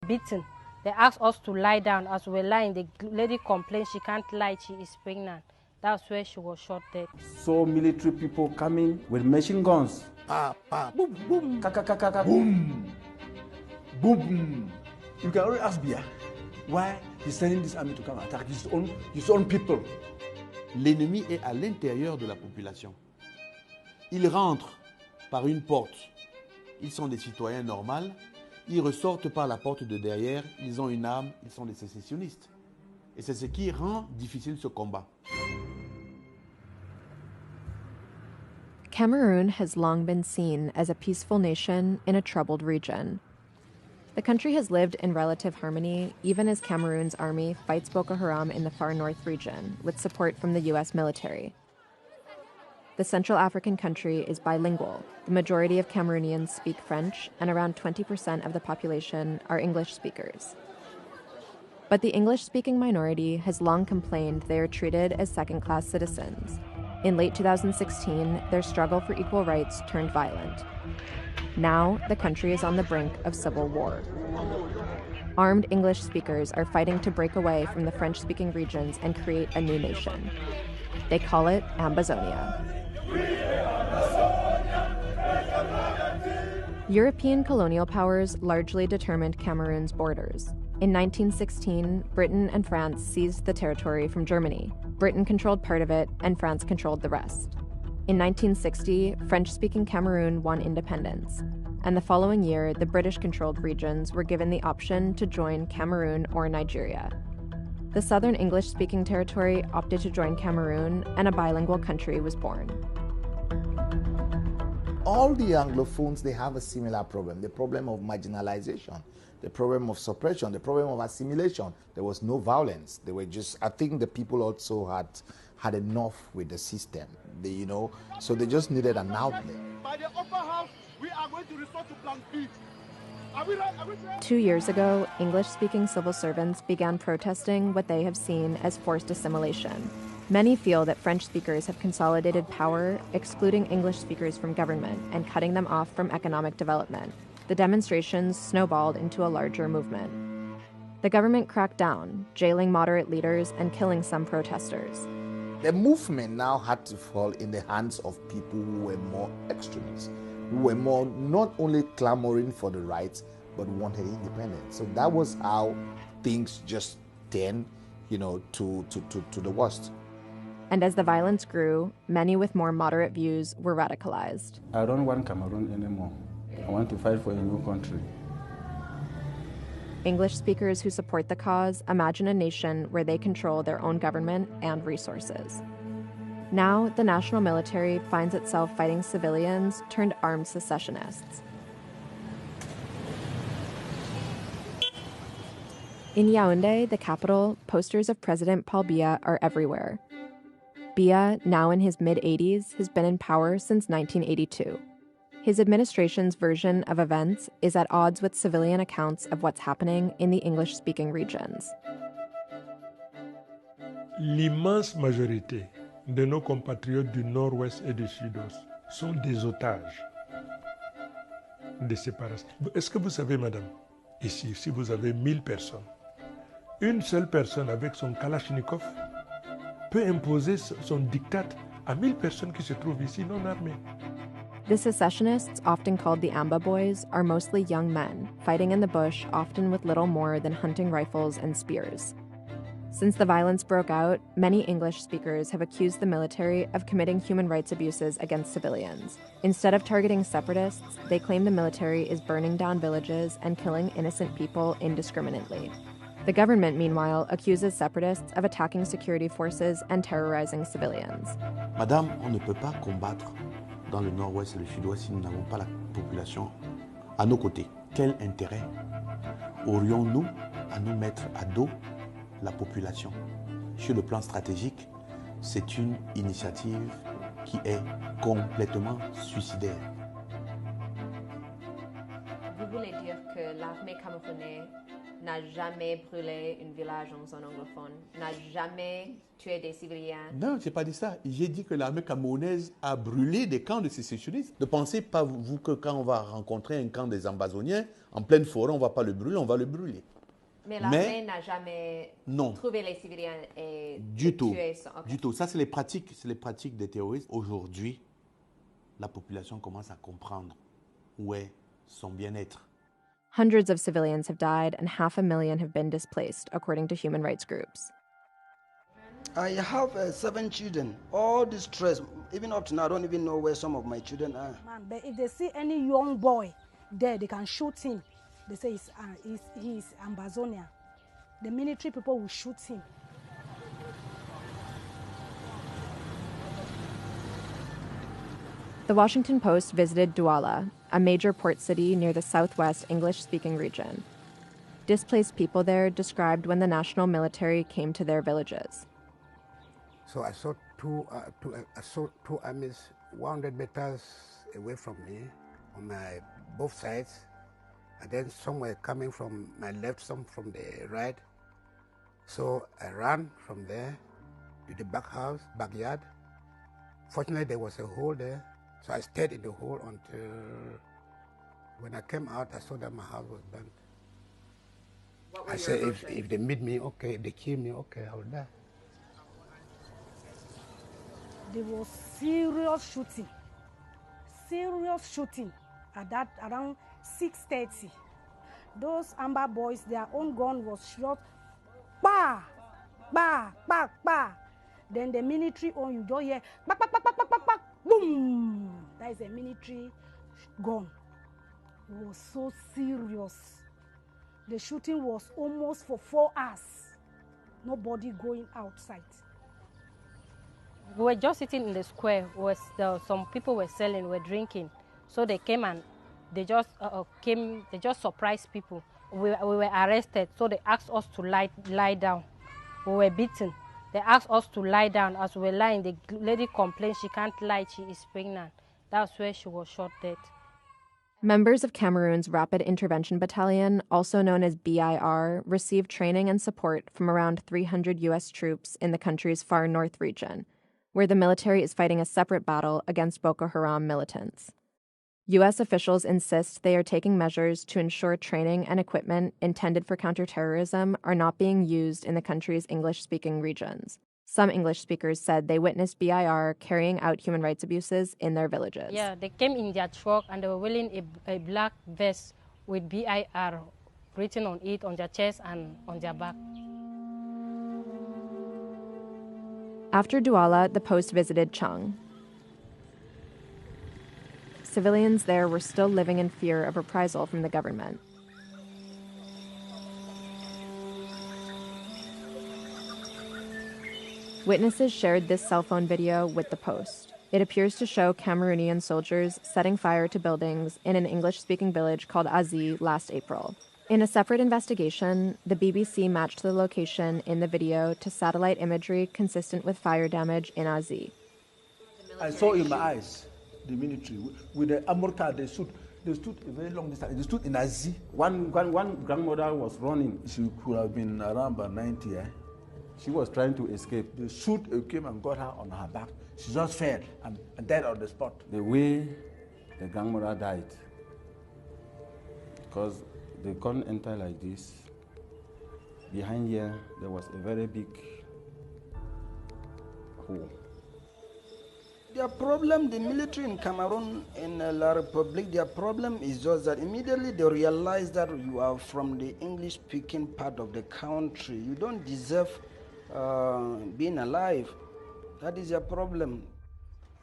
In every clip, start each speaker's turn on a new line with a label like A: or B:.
A: beaten. They asked us to lie down. As we were lying, the lady complained she can't lie, she is pregnant. That's where she was shot dead.
B: So military people coming with machine guns.
C: Pa, pa, boom, boom,
B: Kaka, kaka, kaka.
C: boom, boom. You can only ask Biya why he's sending this army to come attack his own people.
D: L'ennemi est à l'intérieur de la population. Ils rentrent par une porte. Ils sont des citoyens normaux. Ils ressortent par la porte de derrière. Ils ont une arme. Ils sont des sécessionnistes. Et c'est ce qui rend difficile ce combat.
E: Cameroon has long been seen as a peaceful nation in a troubled region. The country has lived in relative harmony, even as Cameroon's army fights Boko Haram in the far north region, with support from the U.S. military. The Central African country is bilingual. The majority of Cameroonians speak French, and around 20% of the population are English speakers. But the English-speaking minority has long complained they are treated as second-class citizens. In late 2016, their struggle for equal rights turned violent. Now, the country is on the brink of civil war. Armed English speakers are fighting to break away from the French-speaking regions and create a new nation. They call it Ambazonia. European colonial powers largely determined Cameroon's borders. In 1916, Britain and France seized the territory from Germany. Britain controlled part of it, and France controlled the rest. In 1960, French-speaking Cameroon won independence, and the following year, the British-controlled regions were given the option to join Cameroon or Nigeria. The southern English-speaking territory opted to join Cameroon, and a bilingual country was born.
F: All the Anglophones, they have a similar problem, the problem of marginalization, the problem of suppression, the problem of assimilation. There was no violence. They were just, I think the people also had enough with the system, so they just needed an outlet.
G: By the upper house, we are going to resort to plan B.
E: 2 years ago, English-speaking civil servants began protesting what they have seen as forced assimilation. Many feel that French speakers have consolidated power, excluding English speakers from government and cutting them off from economic development. The demonstrations snowballed into a larger movement. The government cracked down, jailing moderate leaders and killing some protesters.
F: The movement now had to fall in the hands of people who were more extremists, who were more not only clamoring for the rights, but wanted independence. So that was how things just turned, to the worst.
E: And as the violence grew, many with more moderate views were radicalized.
B: I don't want Cameroon anymore. I want to fight for a new country.
E: English speakers who support the cause imagine a nation where they control their own government and resources. Now, the national military finds itself fighting civilians turned armed secessionists. In Yaoundé, the capital, posters of President Paul Biya are everywhere. Biya, now in his mid-80s, has been in power since 1982. His administration's version of events is at odds with civilian accounts of what's happening in the English-speaking regions.
H: L'immense majorité de nos compatriotes du Nord-Ouest et du Sud-Ouest sont des otages de séparation. Est-ce que vous savez, madame, ici, si vous avez 1000 personnes, une seule personne avec son Kalachnikov peut imposer son diktat à 1000 personnes qui se trouvent ici non armées.
E: The secessionists, often called the Amba Boys, are mostly young men, fighting in the bush, often with little more than hunting rifles and spears. Since the violence broke out, many English speakers have accused the military of committing human rights abuses against civilians. Instead of targeting separatists, they claim the military is burning down villages and killing innocent people indiscriminately. The government, meanwhile, accuses separatists of attacking security forces and terrorizing civilians.
D: Madame, on ne peut pas combattre dans le nord-ouest et le sud-ouest si nous n'avons pas la population à nos côtés. Quel intérêt aurions-nous à nous mettre à dos la population? Sur le plan stratégique, c'est une initiative qui est complètement suicidaire.
A: Vous voulez dire que
E: que l'armée camerounaise n'a jamais brûlé un village en zone anglophone, n'a jamais tué des civiliens.
D: Non, je n'ai pas dit ça. J'ai dit que l'armée camerounaise a brûlé des camps de sécessionnistes. Ne pensez pas, vous, que quand on va rencontrer un camp des Ambazoniens, en pleine forêt, on ne va pas le brûler, on va le brûler.
E: Mais l'armée n'a jamais trouvé les civiliens et tué ça. Okay.
D: Du tout. Ça, c'est les pratiques des terroristes. Aujourd'hui, la population commence à comprendre où est son bien-être.
E: Hundreds of civilians have died and 500,000 have been displaced, according to human rights groups.
I: I have 7 children. All this stress, even up to now, I don't even know where some of my children are.
J: Man, but if they see any young boy there, they can shoot him. They say he's Ambazonian. The military people will shoot him.
E: The Washington Post visited Douala, a major port city near the southwest English-speaking region. Displaced people there described when the national military came to their villages.
K: So I saw two armies 100 meters away from me on my both sides, and then some were coming from my left, some from the right. So I ran from there to the backyard. Fortunately, there was a hole there, so I stayed in the hole until when I came out, I saw that my house was burnt. I said, if they meet me, okay. If they kill me, okay, I will die.
J: There was serious shooting at that around 6:30. Those Amber boys, their own gun was shot, bah, bah, bah, bah. Then the military on you don't hear, bah, bah, bah, bah, bah, bah, bah, boom. That is a military gun. It was so serious. The shooting was almost for 4 hours. Nobody going outside.
A: We were just sitting in the square where some people were selling, were drinking. So they came and they just surprised people. We were arrested, so they asked us to lie down. We were beaten. They asked us to lie down. As we were lying, the lady complained she can't lie, she is pregnant. That's where she was shot dead.
E: Members of Cameroon's Rapid Intervention Battalion, also known as BIR, received training and support from around 300 U.S. troops in the country's far north region, where the military is fighting a separate battle against Boko Haram militants. U.S. officials insist they are taking measures to ensure training and equipment intended for counterterrorism are not being used in the country's English-speaking regions. Some English speakers said they witnessed BIR carrying out human rights abuses in their villages.
A: Yeah, they came in their truck and they were wearing a black vest with BIR written on it, on their chest and on their back.
E: After Douala, the Post visited Chang. Civilians there were still living in fear of reprisal from the government. Witnesses shared this cell phone video with the Post. It appears to show Cameroonian soldiers setting fire to buildings in an English-speaking village called Azi last April. In a separate investigation, the BBC matched the location in the video to satellite imagery consistent with fire damage in Azi.
C: I saw in my eyes the military with the armor car. They stood a very long distance. They stood in Azi. One grandmother was running. She could have been around by 90. She was trying to escape. The shoot came and got her on her back. She just fell and died on the spot. The way the grandmother died, because they couldn't enter like this. Behind here, there was a very big hole.
I: Their problem, the military in Cameroon and La Republic, their problem is just that immediately they realize that you are from the English-speaking part of the country. You don't deserve being alive. That is their problem.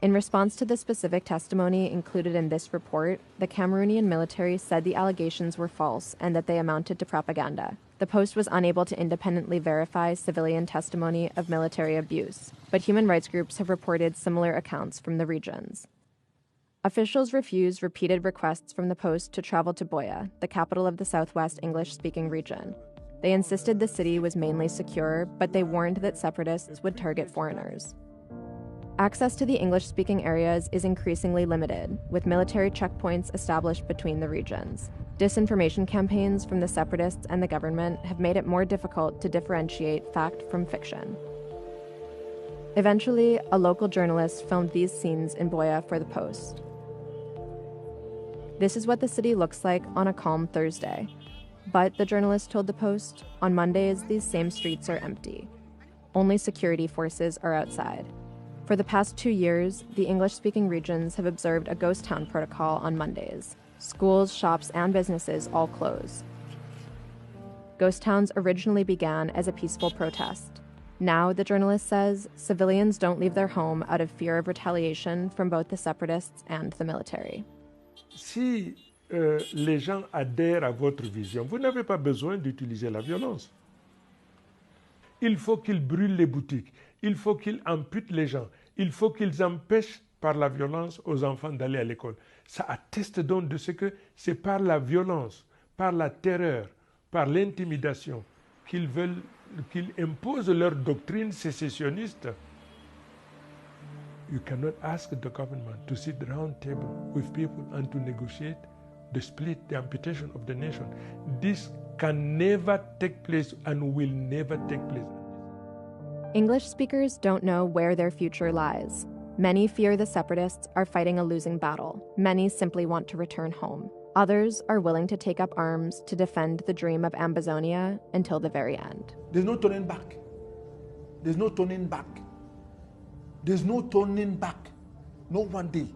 E: In response to the specific testimony included in this report, the Cameroonian military said the allegations were false and that they amounted to propaganda. The Post was unable to independently verify civilian testimony of military abuse, but human rights groups have reported similar accounts from the regions. Officials refused repeated requests from the Post to travel to Buea, the capital of the southwest English-speaking region. They insisted the city was mainly secure, but they warned that separatists would target foreigners. Access to the English-speaking areas is increasingly limited, with military checkpoints established between the regions. Disinformation campaigns from the separatists and the government have made it more difficult to differentiate fact from fiction. Eventually, a local journalist filmed these scenes in Buea for the Post. This is what the city looks like on a calm Thursday. But, the journalist told the Post, on Mondays, these same streets are empty. Only security forces are outside. For the past 2 years, the English-speaking regions have observed a ghost town protocol on Mondays. Schools, shops, and businesses all close. Ghost towns originally began as a peaceful protest. Now, the journalist says, civilians don't leave their home out of fear of retaliation from both the separatists and the military.
H: Si les gens adhèrent à votre vision, vous n'avez pas besoin d'utiliser la violence. Il faut qu'ils brûlent les boutiques, il faut qu'ils amputent les gens, il faut qu'ils empêchent par la violence aux enfants d'aller à l'école. Ça atteste donc de ce que c'est par la violence, par la terreur, par l'intimidation qu'ils imposent leur doctrine sécessionniste. You cannot ask the government to sit round table with people and to negotiate the split, the amputation of the nation. This can never take place and will never take place.
E: English speakers don't know where their future lies. Many fear the separatists are fighting a losing battle. Many simply want to return home. Others are willing to take up arms to defend the dream of Ambazonia until the very end.
C: There's no turning back. There's no turning back. There's no turning back. No one day.